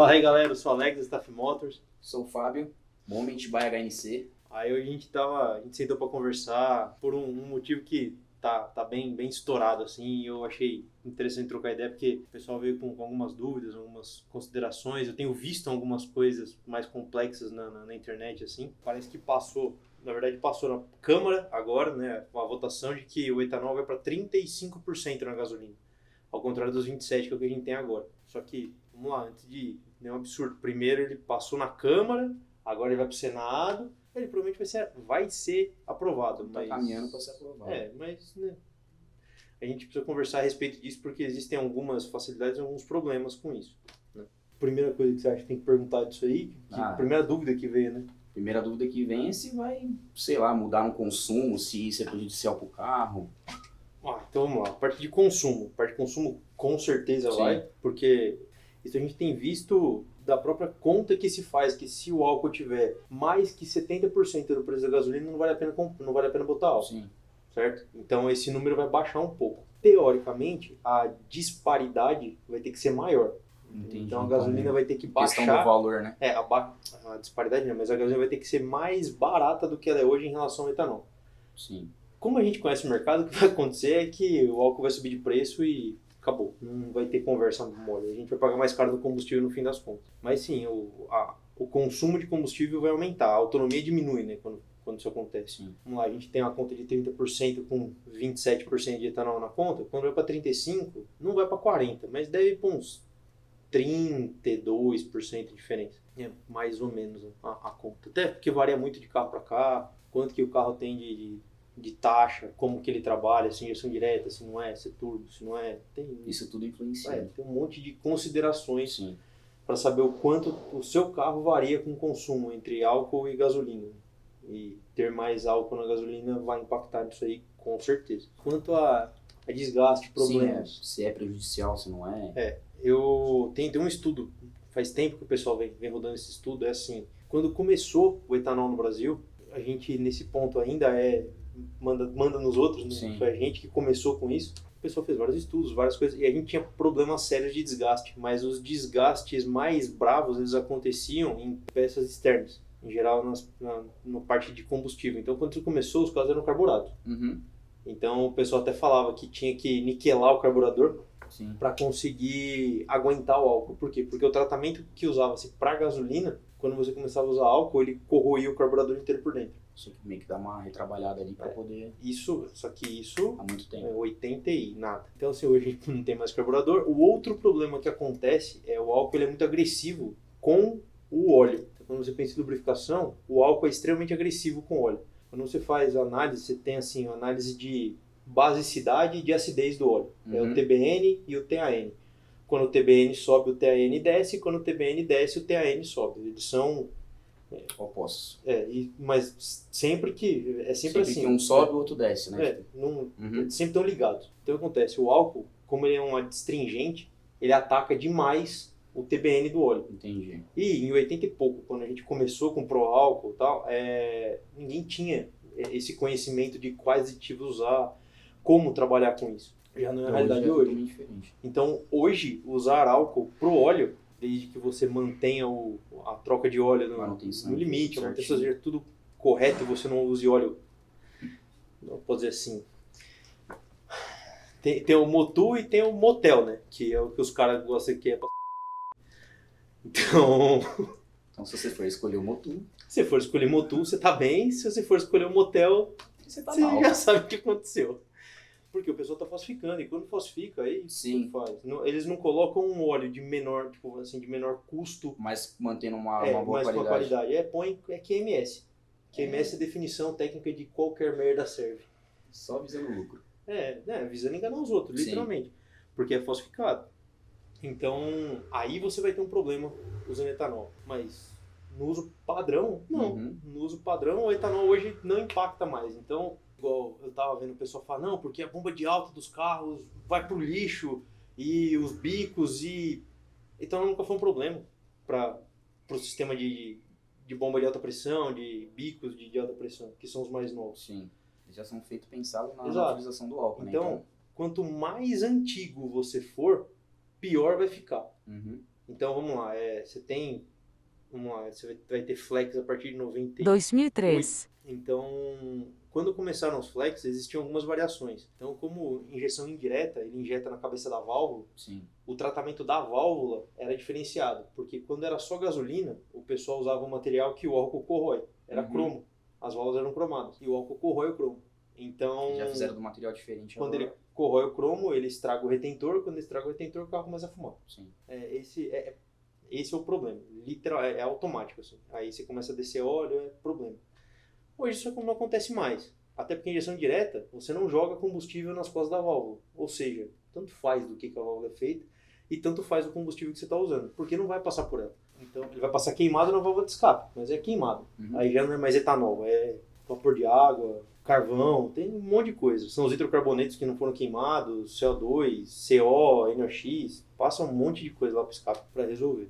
Fala aí, galera, eu sou o Alex da Staff Motors. Sou o Fábio, Moment by HNC. Aí hoje a gente sentou para conversar por um motivo que tá bem estourado, assim, e eu achei interessante trocar ideia, porque o pessoal veio com algumas dúvidas, algumas considerações. Eu tenho visto algumas coisas mais complexas na internet, assim. Parece que passou na Câmara agora, né, uma votação de que o etanol vai para 35% na gasolina, ao contrário dos 27% que é o que a gente tem agora. Só que, vamos lá, antes de nenhum absurdo, primeiro ele passou na Câmara, agora ele vai para o Senado. Ele provavelmente vai ser aprovado. Está caminhando para ser aprovado. Mas né, a gente precisa conversar a respeito disso porque existem algumas facilidades e alguns problemas com isso. Né? Primeira coisa que você acha que tem que perguntar disso aí, primeira dúvida que veio, né? Primeira dúvida que vem é se vai, sei lá, mudar no consumo, se isso é prejudicial para o carro. Então vamos lá. Parte de consumo com certeza vai, porque isso a gente tem visto da própria conta que se faz, que se o álcool tiver mais que 70% do preço da gasolina, não vale a pena botar álcool. Sim. Certo? Então esse número vai baixar um pouco. Teoricamente, a disparidade vai ter que ser maior. Entendi. Então a gasolina vai ter que baixar. Questão do valor, né? A disparidade não, mas a gasolina vai ter que ser mais barata do que ela é hoje em relação ao etanol. Sim. Como a gente conhece o mercado, o que vai acontecer é que o álcool vai subir de preço e acabou. Não vai ter conversa mole. A gente vai pagar mais caro do combustível no fim das contas. Mas sim, o consumo de combustível vai aumentar. A autonomia diminui, né? Quando isso acontece. Sim. Vamos lá, a gente tem uma conta de 30% com 27% de etanol na conta. Quando vai para 35%, não vai para 40%, mas deve ir para uns 32% de diferença. É mais ou menos a conta. Até porque varia muito de carro para carro, quanto que o carro tem de taxa, como que ele trabalha, se é injeção direta, se não é, se é turbo, se não é. Isso tudo influencia. Tem um monte de considerações para saber o quanto o seu carro varia com o consumo entre álcool e gasolina. E ter mais álcool na gasolina vai impactar nisso aí, com certeza. Quanto a desgaste, problemas. Sim, se é prejudicial, se não é. Eu tenho um estudo, faz tempo que o pessoal vem rodando esse estudo, é assim, quando começou o etanol no Brasil, a gente nesse ponto ainda manda nos outros, não foi a gente que começou com isso. O pessoal fez vários estudos, várias coisas, e a gente tinha problemas sérios de desgaste, mas os desgastes mais bravos, eles aconteciam em peças externas, em geral na parte de combustível. Então, quando isso começou, os carros eram carburados. Uhum. Então, o pessoal até falava que tinha que niquelar o carburador para conseguir aguentar o álcool. Por quê? Porque o tratamento que usava-se para gasolina, quando você começava a usar álcool, ele corroía o carburador inteiro por dentro. Só que meio que dá uma retrabalhada ali para poder... Só que isso há muito tempo. 80 e nada. Então, assim, hoje a gente não tem mais carburador. O outro problema que acontece é o álcool ele é muito agressivo com o óleo. Então, quando você pensa em lubrificação, o álcool é extremamente agressivo com o óleo. Quando você faz análise, você tem assim, análise de basicidade e de acidez do óleo. É o TBN e o TAN. Quando o TBN sobe, o TAN desce. Quando o TBN desce, o TAN sobe. Eles são opostos. Mas sempre assim. Que um sobe, o outro desce, né? Sempre estão ligados. Então o que acontece? O álcool, como ele é um adstringente, ele ataca demais o TBN do óleo. Entendi. E em 80 e pouco, quando a gente começou com o Pro-álcool e tal, ninguém tinha esse conhecimento de quais aditivos usar, como trabalhar com isso. Já não é a realidade hoje. Diferente. Então, hoje, usar álcool pro óleo, desde que você mantenha a troca de óleo no limite, a manutenção seja tudo correto e você não use óleo, não posso dizer assim. Tem o motu e tem o motel, né? Que é o que os caras gostam que é pra... Então, se você for escolher o motu... Se você for escolher motu, você tá bem. Se você for escolher um motel, você já sabe o que aconteceu. Porque o pessoal tá falsificando, e quando falsifica, aí faz. Eles não colocam um óleo de menor, tipo assim, de menor custo. Mas mantendo uma boa qualidade. Uma qualidade. Põe QMS. QMS é definição técnica de qualquer merda serve. Só visando lucro. Visando enganar os outros, literalmente. Porque é falsificado. Então, aí você vai ter um problema usando etanol. Mas no uso padrão, não. No uso padrão, o etanol hoje não impacta mais. Então, igual eu tava vendo o pessoal falar, não, porque a bomba de alta dos carros vai pro lixo e os bicos e... Então nunca foi um problema pro sistema de bomba de alta pressão, de bicos de alta pressão, que são os mais novos. Sim, eles já são feitos pensados na utilização do álcool, então, quanto mais antigo você for, pior vai ficar. Então vamos lá, você vai ter flex a partir de 98. 2003. Então, quando começaram os flex, existiam algumas variações. Então, como injeção indireta, ele injeta na cabeça da válvula, Sim. o tratamento da válvula era diferenciado, porque quando era só gasolina, o pessoal usava um material que o álcool corrói, era cromo, as válvulas eram cromadas, e o álcool corrói o cromo. Então, Já fizeram do material diferente quando agora. ele corrói o cromo, ele estraga o retentor, quando ele estraga o retentor, o carro começa a fumar. Sim. Esse é o problema, literal, é automático, assim. Aí você começa a descer óleo, é problema. Hoje isso não acontece mais, até porque a injeção direta, você não joga combustível nas costas da válvula, ou seja, tanto faz do que a válvula é feita e tanto faz o combustível que você está usando, porque não vai passar por ela. Então ele vai passar queimado na válvula de escape, mas é queimado. Aí já não é mais etanol, é vapor de água, carvão, tem um monte de coisa. São os hidrocarbonetos que não foram queimados, CO2, CO, NOx, passa um monte de coisa lá para o escape para resolver.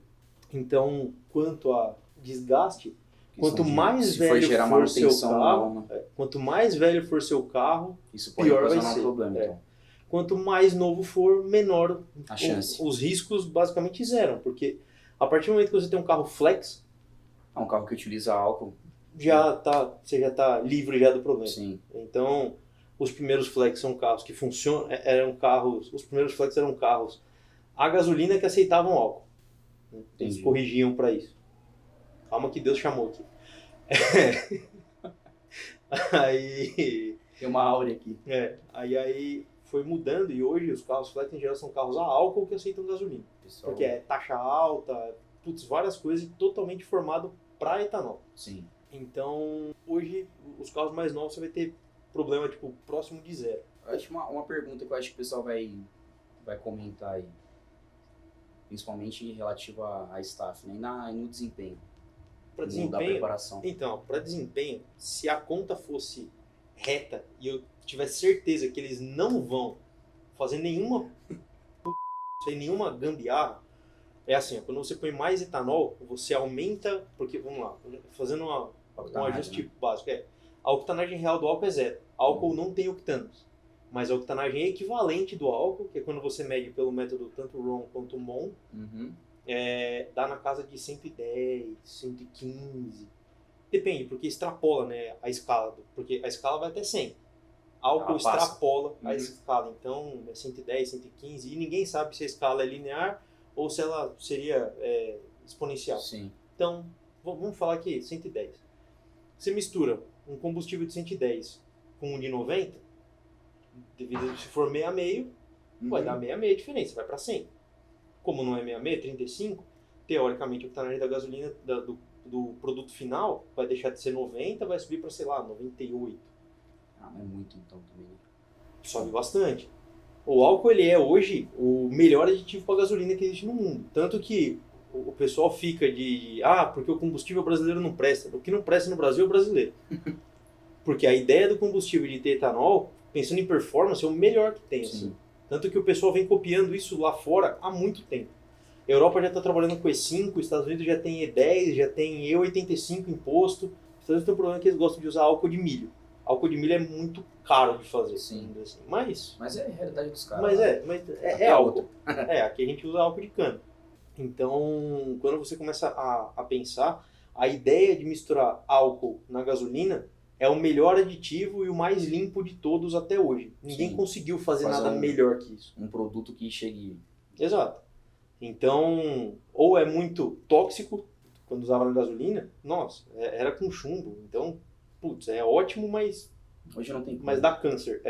Então, quanto a desgaste, quanto mais velho for seu carro, quanto mais velho for seu carro, isso pode pior vai ocasionar ser. um problema, então. Quanto mais novo for, menor A chance. os riscos basicamente zeram, porque a partir do momento que você tem um carro flex, É um carro que utiliza álcool. você já tá livre já do problema. Sim. Então, os primeiros flex são carros que funcionam, os primeiros flex eram carros a gasolina que aceitavam álcool. Eles corrigiam para isso. Calma que Deus chamou aqui. Aí... Tem uma áurea aqui. Aí foi mudando e hoje os carros flex em geral são carros a álcool que aceitam gasolina. Pessoal... Porque é taxa alta, várias coisas totalmente formado para etanol. Sim. Então, hoje, os carros mais novos você vai ter problema, tipo, próximo de zero. Eu acho uma pergunta que eu acho que o pessoal vai comentar aí. Principalmente relativa à staff, né? E no desempenho. Para Da desempenho, preparação. então, para desempenho, se a conta fosse reta e eu tivesse certeza que eles não vão fazer nenhuma gambiarra, é assim, quando você põe mais etanol, você aumenta, porque, vamos lá, fazendo um ajuste básico, a octanagem real do álcool é zero. Álcool não tem octanos, mas a octanagem equivalente do álcool, que é quando você mede pelo método tanto RON quanto MON, dá na casa de 110, 115. Depende, porque extrapola, né, a escala, porque a escala vai até 100. Álcool extrapola a escala, então é 110, 115, e ninguém sabe se a escala é linear ou se ela seria exponencial. Sim. Então, vamos falar aqui, 110. Você mistura um combustível de 110 com um de 90, se for meio a meio, vai dar meio a meio a diferença, vai para 100. Como não é meio a meio, 35, teoricamente a octanagem da gasolina do produto final vai deixar de ser 90, vai subir para, sei lá, 98. Não é muito então também. Sobe bastante. O álcool, ele é hoje o melhor aditivo para gasolina que existe no mundo. Tanto que o pessoal fica porque o combustível brasileiro não presta. O que não presta no Brasil é o brasileiro. Porque a ideia do combustível de ter etanol, pensando em performance, é o melhor que tem. Assim. Tanto que o pessoal vem copiando isso lá fora há muito tempo. A Europa já está trabalhando com E5, os Estados Unidos já tem E10, já tem E85 imposto. Os Estados Unidos tem um problema que eles gostam de usar álcool de milho. Álcool de milho é muito caro de fazer. Sim. Assim. Mas é a realidade dos caras. Mas é álcool. Aqui a gente usa álcool de cana. Então, quando você começa a pensar, a ideia de misturar álcool na gasolina é o melhor aditivo e o mais limpo de todos até hoje. Ninguém conseguiu fazer nada melhor que isso. Um produto que chegue... Exato. Então, ou é muito tóxico, quando usava na gasolina, nossa, era com chumbo. Então, putz, é ótimo, mas... Hoje não tem como. Mas dá câncer,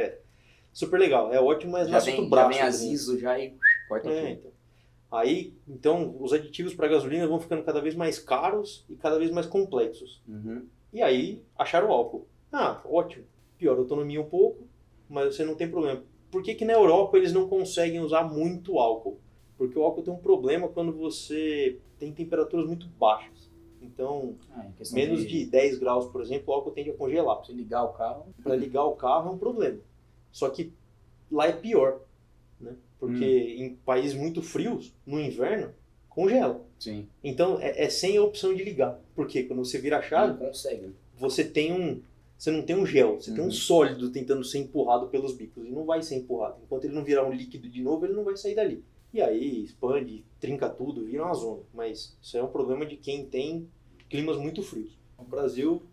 super legal, é ótimo, mas nasce o braço. Já vem azizo, já e corta tudo. Então. Aí, então, os aditivos para gasolina vão ficando cada vez mais caros e cada vez mais complexos. E aí, acharam o álcool. Ótimo. Pior autonomia um pouco, mas você não tem problema. Por que na Europa eles não conseguem usar muito álcool? Porque o álcool tem um problema quando você tem temperaturas muito baixas. Então, menos de 10 graus, por exemplo, o álcool tende a congelar. Para ligar o carro... Para ligar o carro é um problema. Só que lá é pior, né? Porque em países muito frios, no inverno, congela. Sim. Então, é sem a opção de ligar. Porque quando você vira a chave, não consegue. Você não tem um gel, você tem um sólido tentando ser empurrado pelos bicos. E não vai ser empurrado. Enquanto ele não virar um líquido de novo, ele não vai sair dali. E aí expande, trinca tudo, vira uma zona. Mas isso é um problema de quem tem climas muito frios. No Brasil,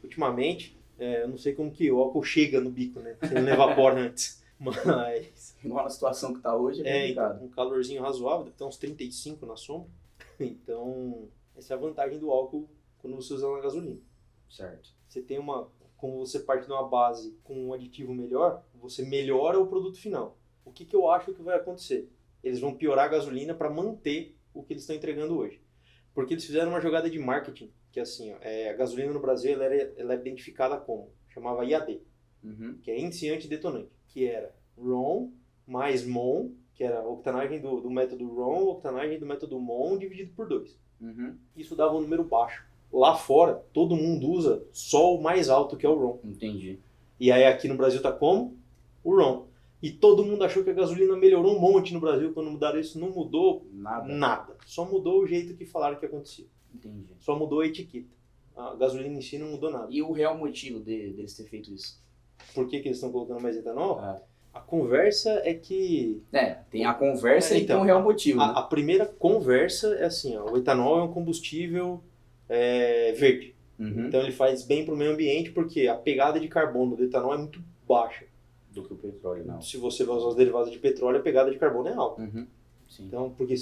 ultimamente, eu não sei como que o álcool chega no bico, né? Se ele não evapora antes. Mas... Igual na situação que tá hoje, é complicado. Então, um calorzinho razoável, deve ter uns 35 na sombra. Então, essa é a vantagem do álcool quando você usa na gasolina. Certo. Você tem como você parte de uma base com um aditivo melhor, você melhora o produto final. O que eu acho que vai acontecer? Eles vão piorar a gasolina para manter o que eles estão entregando hoje. Porque eles fizeram uma jogada de marketing, que assim, a gasolina no Brasil ela é identificada como? Chamava IAD, que é índice antidetonante, que era RON mais MON, que era a octanagem do método RON, octanagem do método MON dividido por 2. Isso dava um número baixo. Lá fora, todo mundo usa só o mais alto, que é o RON. Entendi. E aí aqui no Brasil tá como? O RON. E todo mundo achou que a gasolina melhorou um monte no Brasil. Quando mudaram isso, não mudou nada. Só mudou o jeito que falaram que acontecia. Entendi. Só mudou a etiqueta. A gasolina em si não mudou nada. E o real motivo deles ter feito isso? Por que eles estão colocando mais etanol? A conversa é que... tem a conversa e tem um real motivo. A primeira conversa é assim, o etanol é um combustível verde. Então ele faz bem para o meio ambiente porque a pegada de carbono do etanol é muito baixa. Do que o petróleo, não. Se você vai usar os derivados de petróleo, a pegada de carbono é alta. Sim. Então, porque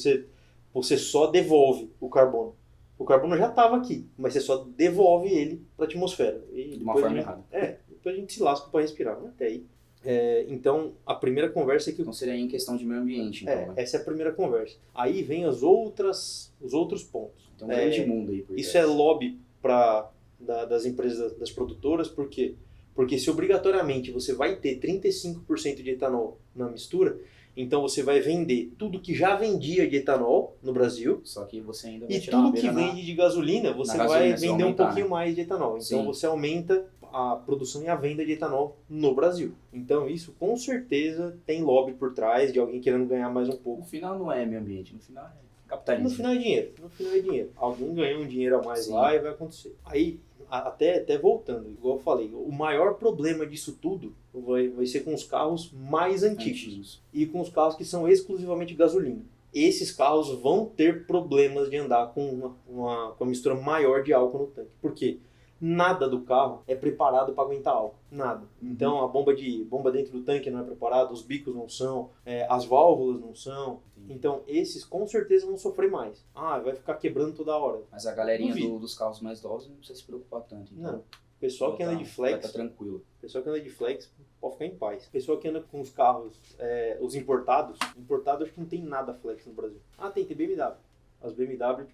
você só devolve o carbono. O carbono já estava aqui, mas você só devolve ele para a atmosfera. E de uma forma errada. Depois a gente se lasca para respirar, mas até aí. Então, a primeira conversa é que... Então seria em questão de meio ambiente, então, né? Essa é a primeira conversa. Aí vem os outros pontos. Então, um grande mundo aí. Isso é lobby das empresas, das produtoras, por quê? Porque se obrigatoriamente você vai ter 35% de etanol na mistura, então você vai vender tudo que já vendia de etanol no Brasil. Só que você ainda vai e tirar tudo que vende de gasolina, você vai vender um pouquinho mais de etanol. Então você aumenta a produção e a venda de etanol no Brasil. Então isso com certeza tem lobby por trás de alguém querendo ganhar mais um pouco. No final não é meio ambiente, no final é capitalismo. No final é dinheiro. Alguém ganha um dinheiro a mais lá e vai acontecer. Aí, até voltando, igual eu falei, o maior problema disso tudo vai ser com os carros mais antigos. E com os carros que são exclusivamente gasolina. Esses carros vão ter problemas de andar com uma mistura maior de álcool no tanque. Por quê? Nada do carro é preparado para aguentar álcool. Nada. Então a bomba dentro do tanque não é preparada, os bicos não são, as válvulas não são. Então esses com certeza vão sofrer mais. Vai ficar quebrando toda hora. Mas a galerinha dos carros mais novos não precisa se preocupar tanto. Então. Não. O pessoal que anda de flex... Tá tranquilo. O pessoal que anda de flex pode ficar em paz. O pessoal que anda com os carros, os importados acho que não tem nada flex no Brasil. Tem BMW. As BMW,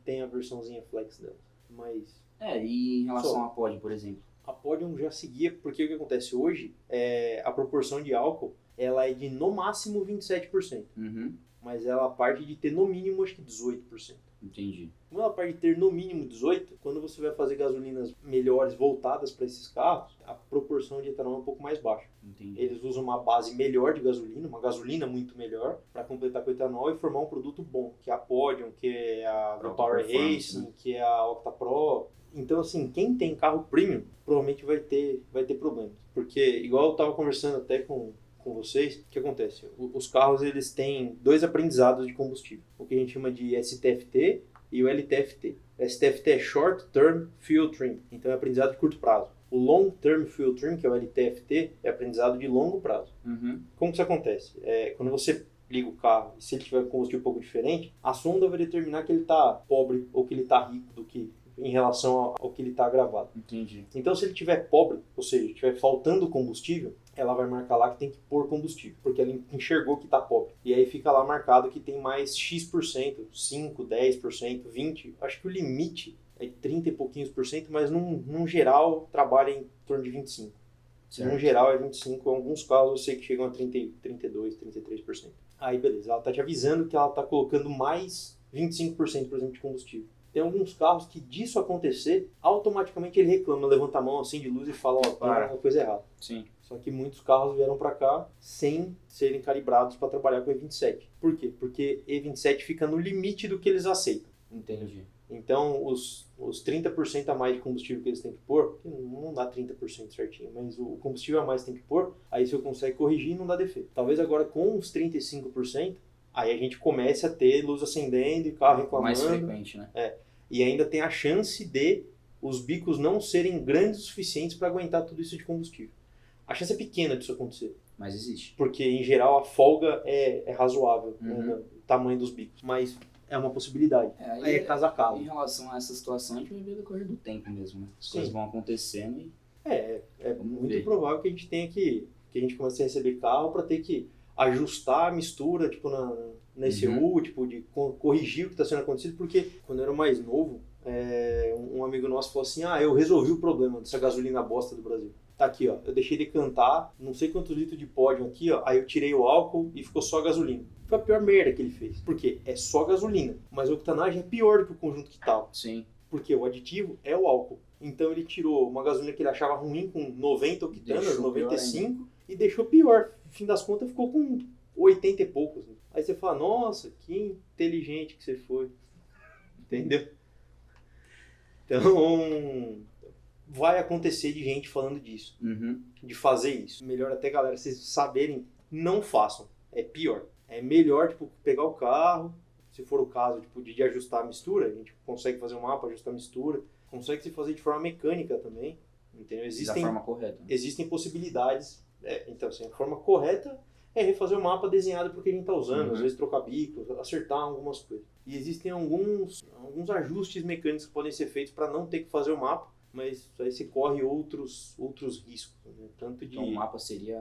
tem a versãozinha flex delas. Mas... e em relação à Pod, por exemplo? A Podium já seguia, porque o que acontece hoje, a proporção de álcool, ela é de no máximo 27%. Mas ela parte de ter no mínimo, acho que 18%. Entendi. Como ela parte de ter no mínimo 18%, quando você vai fazer gasolinas melhores voltadas para esses carros, a proporção de etanol é um pouco mais baixa. Entendi. Eles usam uma base melhor de gasolina, uma gasolina muito melhor, para completar com o etanol e formar um produto bom, que é a Podium, que é a Power Racing, né? Que é a Octa Pro. Então, assim, quem tem carro premium provavelmente vai ter problemas. Porque, igual eu estava conversando até com vocês, o que acontece? Os carros, eles têm 2 aprendizados de combustível. O que a gente chama de STFT e o LTFT. O STFT é Short Term Fuel Trim, então é aprendizado de curto prazo. O Long Term Fuel Trim, que é o LTFT, é aprendizado de longo prazo. Como que isso acontece? Quando você liga o carro e se ele tiver combustível um pouco diferente, a sonda vai determinar que ele está pobre ou que ele está rico do que em relação ao que ele está gravado. Entendi. Então, se ele estiver pobre, ou seja, estiver faltando combustível, ela vai marcar lá que tem que pôr combustível, porque ela enxergou que está pobre. E aí fica lá marcado que tem mais X%, 5%, 10%, 20%. Acho que o limite é 30 e pouquinhos por cento, mas num geral trabalha em torno de 25%. Certo. No geral é 25%, em alguns casos eu sei que chegam a 30, 32%, 33%. Aí beleza, ela está te avisando que ela está colocando mais 25%, por exemplo, de combustível. Tem alguns carros que disso acontecer, automaticamente ele reclama, levanta a mão assim de luz e fala, tem alguma coisa errada. Sim. Só que muitos carros vieram para cá sem serem calibrados para trabalhar com E27. Por quê? Porque E27 fica no limite do que eles aceitam. Entendi. Então, os 30% a mais de combustível que eles têm que pôr, que não dá 30% certinho, mas o combustível a mais tem que pôr, aí você consegue corrigir e não dá defeito. Talvez agora com os 35%, Aí a gente começa a ter luz acendendo e carro reclamando. Mais frequente, né? E ainda tem a chance de os bicos não serem grandes o suficientes para aguentar tudo isso de combustível. A chance é pequena disso acontecer. Mas existe. Porque, em geral, a folga é razoável, Uhum. né, no tamanho dos bicos. Mas é uma possibilidade. Aí é caso a caso. Em relação a essa situação, a gente vai ver no decorrer do tempo mesmo, né? As Sim. coisas vão acontecendo e... É Vamos muito ver. provável que a gente tenha que a gente comece a receber carro para ter que ajustar a mistura, tipo, na ECU, tipo, de corrigir o que está sendo acontecido, porque quando eu era mais novo, um amigo nosso falou assim, eu resolvi o problema dessa gasolina bosta do Brasil. Tá aqui, ó, eu deixei decantar, não sei quantos litros de pódio aqui, ó, aí eu tirei o álcool e ficou só gasolina. Foi a pior merda que ele fez, porque é só gasolina, mas a octanagem é pior do que o conjunto que tava. Sim. Porque o aditivo é o álcool. Então ele tirou uma gasolina que ele achava ruim com 90 octanas, Deixou 95, e deixou pior. No fim das contas ficou com 80 e poucos. Aí você fala, nossa, que inteligente que você foi. Entendeu? Então, vai acontecer de gente falando disso. Uhum. De fazer isso. Melhor até, galera, vocês saberem, não façam. É pior. É melhor, tipo, pegar o carro, se for o caso, tipo, de ajustar a mistura, a gente consegue fazer um mapa, ajustar a mistura, consegue se fazer de forma mecânica também, entendeu? Da forma correta. Né? Existem possibilidades, então assim, a forma correta é refazer o mapa desenhado para o que a gente está usando, às vezes trocar bicos, acertar algumas coisas. E existem alguns ajustes mecânicos que podem ser feitos para não ter que fazer o mapa, mas aí você corre outros riscos, né? Tanto de... Então o mapa seria...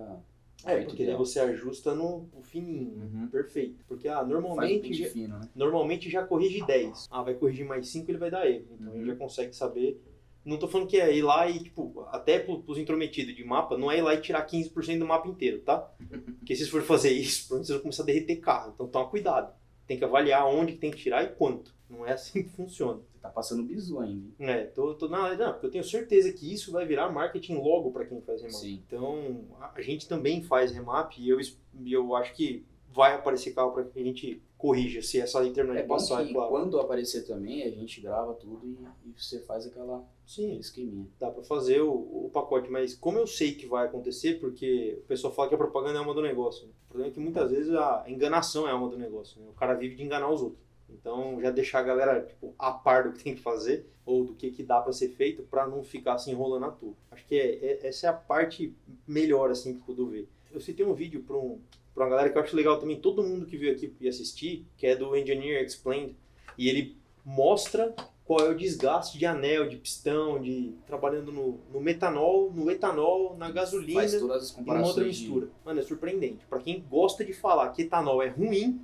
porque daí você ajusta no fininho, perfeito. Porque normalmente, fino, né? normalmente já corrige 10. Vai corrigir mais 5, ele vai dar erro. Então ele já consegue saber. Não tô falando que é ir lá e, tipo, até pros intrometidos de mapa, não é ir lá e tirar 15% do mapa inteiro, tá? Porque se você for fazer isso, provavelmente você vai começar a derreter carro. Então toma cuidado. Tem que avaliar onde que tem que tirar e quanto. Não é assim que funciona. Você tá passando bizu ainda. Não, porque eu tenho certeza que isso vai virar marketing logo para quem faz remap. Sim. Então, a gente também faz remap e eu acho que vai aparecer carro para que a gente corrija, se essa internet passar, que claro. Quando aparecer também, a gente grava tudo e você faz aquele esqueminha. Dá para fazer o pacote, mas como eu sei que vai acontecer, porque o pessoal fala que a propaganda é a alma do negócio, né? O problema é que muitas vezes a enganação é a alma do negócio, né? O cara vive de enganar os outros. Então, já deixar a galera tipo, a par do que tem que fazer ou do que dá para ser feito para não ficar se enrolando à toa. Acho que essa é a parte melhor assim que eu pude ver. Eu citei um vídeo para uma galera que eu acho legal também, todo mundo que veio aqui e assistir, que é do Engineer Explained, e ele mostra qual é o desgaste de anel, de pistão, de trabalhando no metanol, no etanol, na gasolina Faz todas as e numa outra comparações mistura. Mano, é surpreendente. Para quem gosta de falar que etanol é ruim,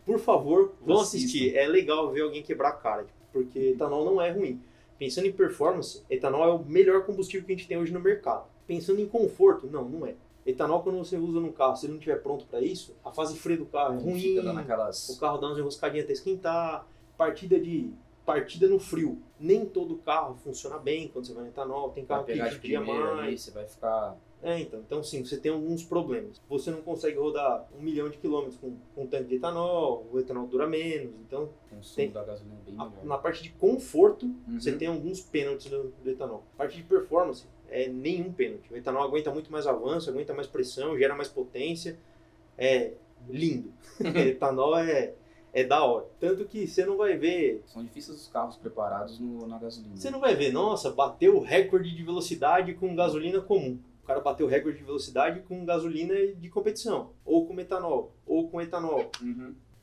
por favor, vão assistir. É legal ver alguém quebrar a cara, porque etanol não é ruim. Pensando em performance, etanol é o melhor combustível que a gente tem hoje no mercado. Pensando em conforto, não é. Etanol, quando você usa num carro, se ele não estiver pronto para isso, a fase de freio do carro é ruim, Fica dando aquelas... o carro dá umas enroscadinhas até esquentar, partida no frio. Nem todo carro funciona bem quando você vai no etanol, tem carro que judia mais. Ali, você vai ficar... Então sim, você tem alguns problemas. Você não consegue rodar 1 milhão de quilômetros com um tanque de etanol, o etanol dura menos, então... O consumo da gasolina é bem melhor. Na parte de conforto, você tem alguns pênaltis do etanol. Na parte de performance, nenhum pênalti. O etanol aguenta muito mais avanço, aguenta mais pressão, gera mais potência. É lindo. Etanol é da hora. Tanto que você não vai ver... São difíceis os carros preparados na gasolina. Você não vai ver, nossa, bateu o recorde de velocidade com gasolina comum. O cara bateu o recorde de velocidade com gasolina de competição. Ou com metanol, ou com etanol.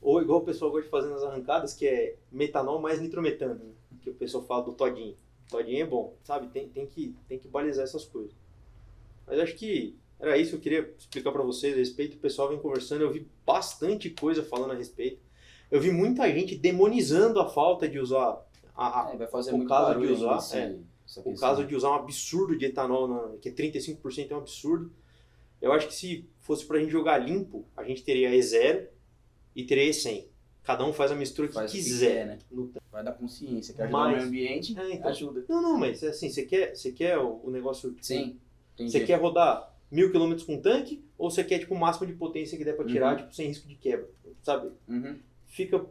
Ou igual o pessoal gosta de fazer nas arrancadas, que é metanol mais nitrometano. Né? Que o pessoal fala do todinho. Todinho é bom, sabe? Tem que balizar essas coisas. Mas acho que era isso que eu queria explicar pra vocês a respeito. O pessoal vem conversando, eu vi bastante coisa falando a respeito. Eu vi muita gente demonizando a falta de usar vai fazer o muito caso de barulho usar, o caso de usar um absurdo de etanol, que é 35% é um absurdo. Eu acho que se fosse pra gente jogar limpo, a gente teria E0 e teria E100. Cada um faz a mistura que quiser. Né? Vai dar consciência, quer ajudar Mas, o meio ambiente, então, ajuda. Não, mas assim, você quer o negócio... Tipo, sim, entendi. Você quer rodar 1000 km com tanque ou você quer tipo, o máximo de potência que der pra tirar, tipo, sem risco de quebra, sabe? Fica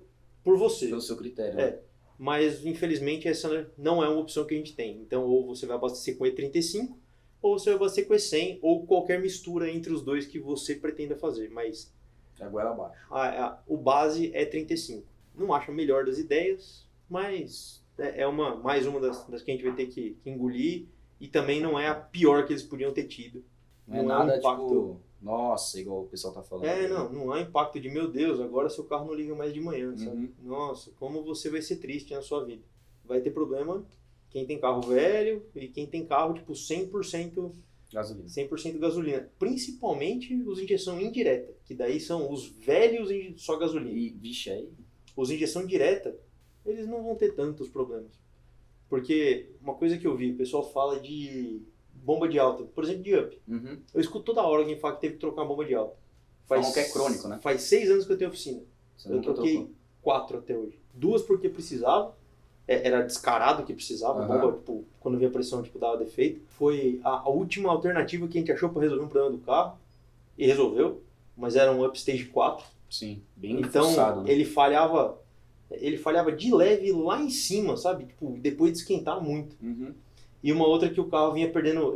por você. Pelo seu critério. Né? Mas infelizmente essa não é uma opção que a gente tem. Então ou você vai abastecer com E35 ou você vai abastecer com E100 ou qualquer mistura entre os dois que você pretenda fazer. Mas É goela abaixo. O base é 35. Não acho a melhor das ideias, mas é mais uma das que a gente vai ter que engolir. E também não é a pior que eles podiam ter tido. Não é nada tipo, nossa, igual o pessoal tá falando. Não há impacto de, meu Deus, agora seu carro não liga mais de manhã, sabe? Nossa, como você vai ser triste na sua vida. Vai ter problema quem tem carro velho e quem tem carro, tipo, 100% gasolina. 100% gasolina. Principalmente os injeção indireta, que daí são os velhos só gasolina. E, vixe, aí... Os injeção direta, eles não vão ter tantos problemas. Porque uma coisa que eu vi, o pessoal fala de bomba de alta, por exemplo, de up. Eu escuto toda hora alguém falar que teve que trocar uma bomba de alta. Falam que é crônico, né? Faz 6 anos que eu tenho oficina. Eu troquei 4 até hoje. 2 porque precisava, era descarado que precisava, a bomba, tipo, quando via pressão, tipo, dava defeito. Foi a última alternativa que a gente achou para resolver um problema do carro, e resolveu, mas era um up stage 4. Sim, bem então, forçado, né? ele falhava de leve lá em cima, sabe? Tipo, depois de esquentar muito. E uma outra que o carro vinha perdendo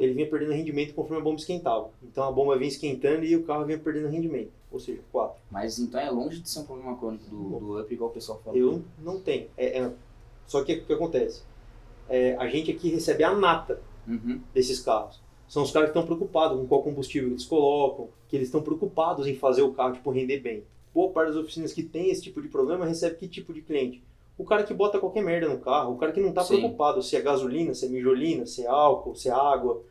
rendimento conforme a bomba esquentava. Então a bomba vinha esquentando e o carro vinha perdendo rendimento. Ou seja, 4. Mas então é longe de ser um problema crônico do up, igual o pessoal fala. Eu não tenho. Só que o que acontece? A gente aqui recebe a nata desses carros. São os caras que estão preocupados com qual combustível eles colocam, que eles estão preocupados em fazer o carro tipo, render bem. Boa parte das oficinas que tem esse tipo de problema recebe que tipo de cliente? O cara que bota qualquer merda no carro, o cara que não está preocupado se é gasolina, se é mijolina, se é álcool, se é água.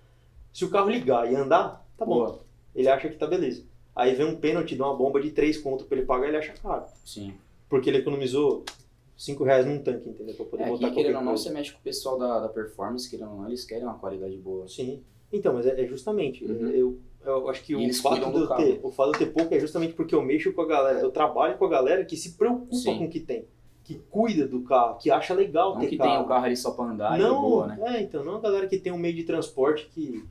Se o carro ligar e andar, tá bom. Ele acha que tá beleza. Aí vem um pênalti, dá uma bomba de 3 conto pra ele pagar, ele acha caro. Sim. Porque ele economizou R$5 num tanque, entendeu? Pra poder botar querendo ou não, você mexe com o pessoal da performance, querendo ou não, eles querem uma qualidade boa. Sim. Então, mas é justamente, eu acho que o fato de eu ter pouco é justamente porque eu mexo com a galera, eu trabalho com a galera que se preocupa com o que tem. Que cuida do carro, que acha legal não ter que carro. Tem o carro ali só pra andar não, e boa, né? Então, não a galera que tem um meio de transporte que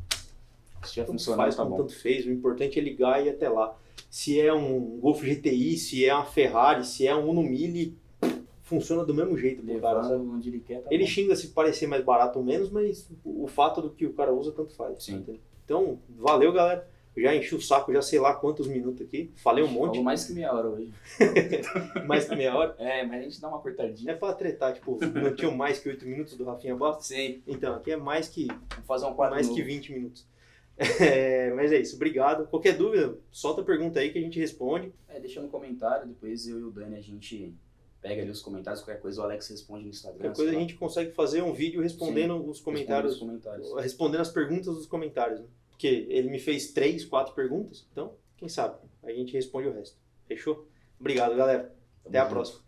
se já funcionar, tá bom. Tanto fez, o importante é ligar e ir até lá. Se é um Golf GTI, se é uma Ferrari, se é um Uno Mille, funciona do mesmo jeito pro cara, sabe? Onde ele quer, tá ele bom. xinga se parecer mais barato ou menos, mas o fato do que o cara usa, tanto faz. Sim. Entendeu? Então, valeu, galera. Já enchi o saco, já sei lá quantos minutos aqui. Falei um monte. Falou mais que meia hora hoje. Mais que meia hora? Mas a gente dá uma cortadinha. É pra tretar, tipo, não tinham mais que 8 minutos do Rafinha Bastos? Sim. Então, aqui é mais que... Vamos fazer um quadro mais novo. que 20 minutos. Mas é isso, obrigado. Qualquer dúvida, solta a pergunta aí que a gente responde. Deixa no comentário, depois eu e o Dani, a gente pega ali os comentários, qualquer coisa o Alex responde no Instagram. Qualquer coisa a gente consegue fazer um vídeo respondendo os comentários. Respondendo as perguntas dos comentários, né? Porque ele me fez 3, 4 perguntas, então, quem sabe? A gente responde o resto. Fechou? Obrigado, galera. Até a próxima.